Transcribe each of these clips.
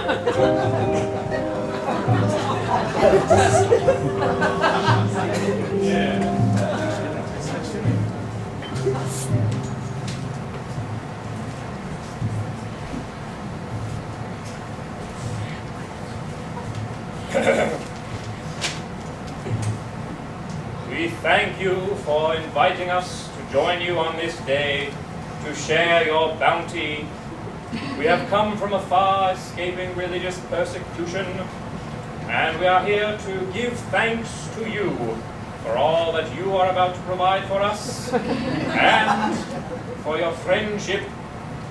We thank you for inviting us to join you on this day to share your bounty. We have come from afar, escaping religious persecution, and we are here to give thanks to you for all that you are about to provide for us, and for your friendship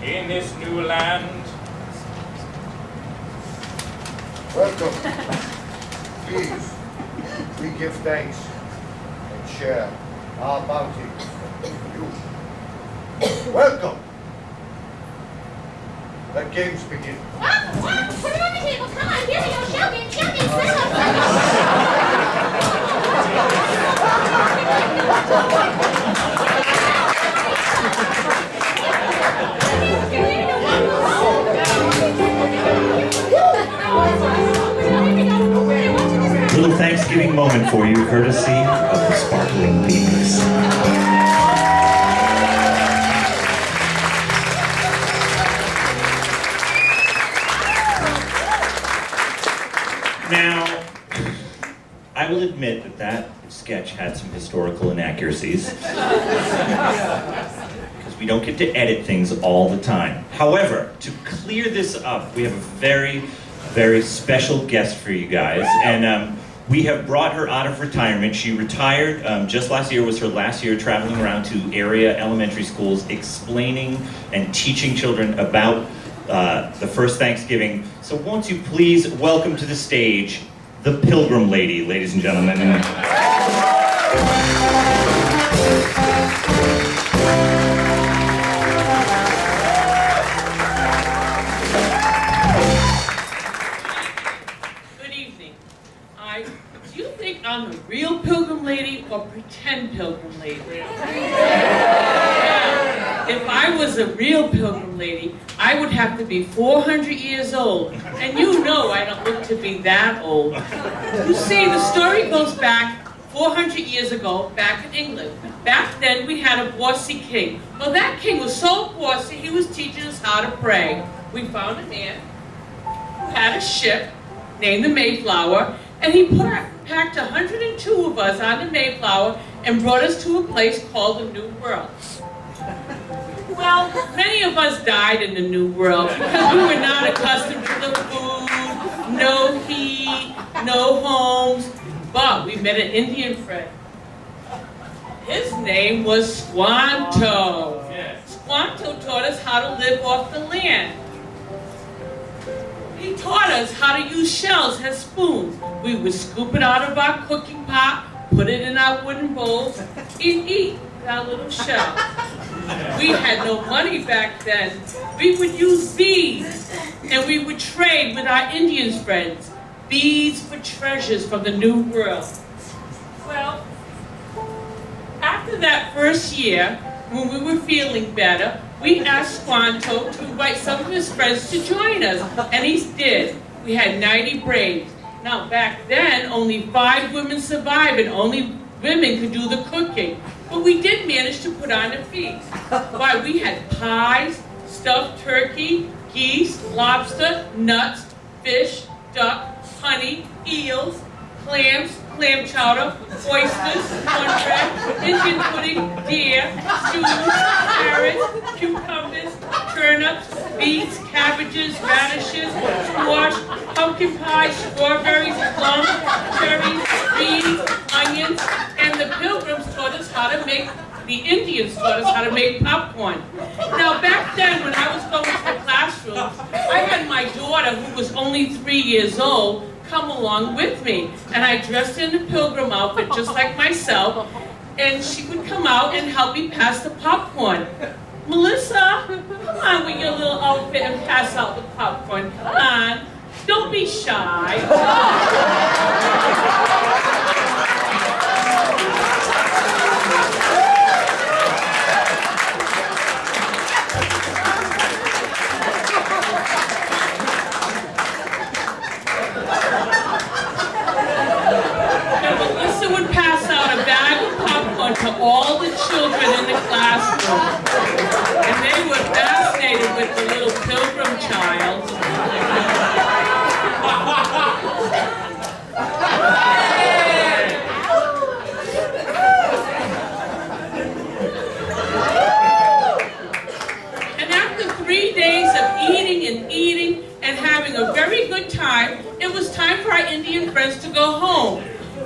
in this new land. Welcome. Please, we give thanks and share our bounty with you. Welcome. Let games begin. Put it on the table. Come on, here we go. Show game, Little Thanksgiving moment for you, courtesy of the Sparkling Peaks. Now, I will admit that that sketch had some historical inaccuracies, because we don't get to edit things all the time. However, to clear this up, we have a very, very special guest for you guys, and we have brought her out of retirement. She retired just last year, was her last year traveling around to area elementary schools explaining and teaching children about the first Thanksgiving. So won't you please welcome to the stage the Pilgrim lady, ladies and gentlemen. Good evening. Do you think I'm a real Pilgrim lady or pretend Pilgrim lady? If I was a real Pilgrim lady, I would have to be 400 years old. And you know I don't look to be that old. You see, the story goes back 400 years ago, back in England. Back then, we had a bossy king. Well, that king was so bossy, he was teaching us how to pray. We found a man who had a ship named the Mayflower, and he packed 102 of us on the Mayflower and brought us to a place called the New World. Well, many of us died in the New World because we were not accustomed to the food, no heat, no homes, but we met an Indian friend. His name was Squanto. Squanto taught us how to live off the land. He taught us how to use shells as spoons. We would scoop it out of our cooking pot, put it in our wooden bowls, and eat with our little shell. We had no money back then. We would use beads, and we would trade with our Indian friends. Beads for treasures from the New World. Well, after that first year, when we were feeling better, we asked Squanto to invite some of his friends to join us, and he did. We had 90 braves. Now, back then, only 5 women survived, and only women could do the cooking. But we did manage to put on a feast. Why, we had pies, stuffed turkey, geese, lobster, nuts, fish, duck, honey, eels, clams, clam chowder, oysters, cornbread, Indian pudding, deer, stews, carrots, cucumbers, turnips, beets, cabbages, radishes, squash, pumpkin pie, strawberries, plums, cherries, beans, onions, and the Pilgrims taught us how to make, the Indians taught us how to make popcorn. Now back then when I was going to the classroom, I had my daughter who was only 3 years old come along with me. And I dressed in a Pilgrim outfit just like myself, and she would come out and help me pass the popcorn. Melissa, come on with your little outfit and pass out the popcorn. Come on, don't be shy. having a very good time, it was time for our Indian friends to go home.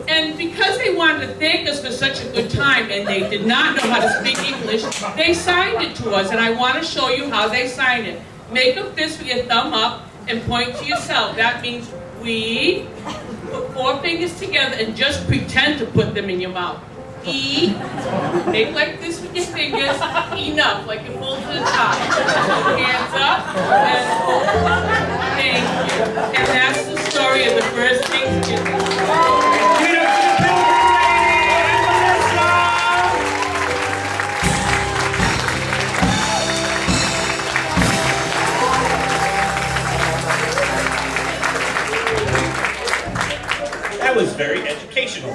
And because they wanted to thank us for such a good time and they did not know how to speak English, they signed it to us, and I want to show you how they signed it. Make a fist with your thumb up and point to yourself. That means we. Put 4 fingers together and just pretend to put them in your mouth. E. Make like this with your fingers. Enough, like you pull to the top. Hands up and thank you. And that's the story of the first Thanksgiving. Give it up to the Pilgrim lady and Melissa! That was very educational.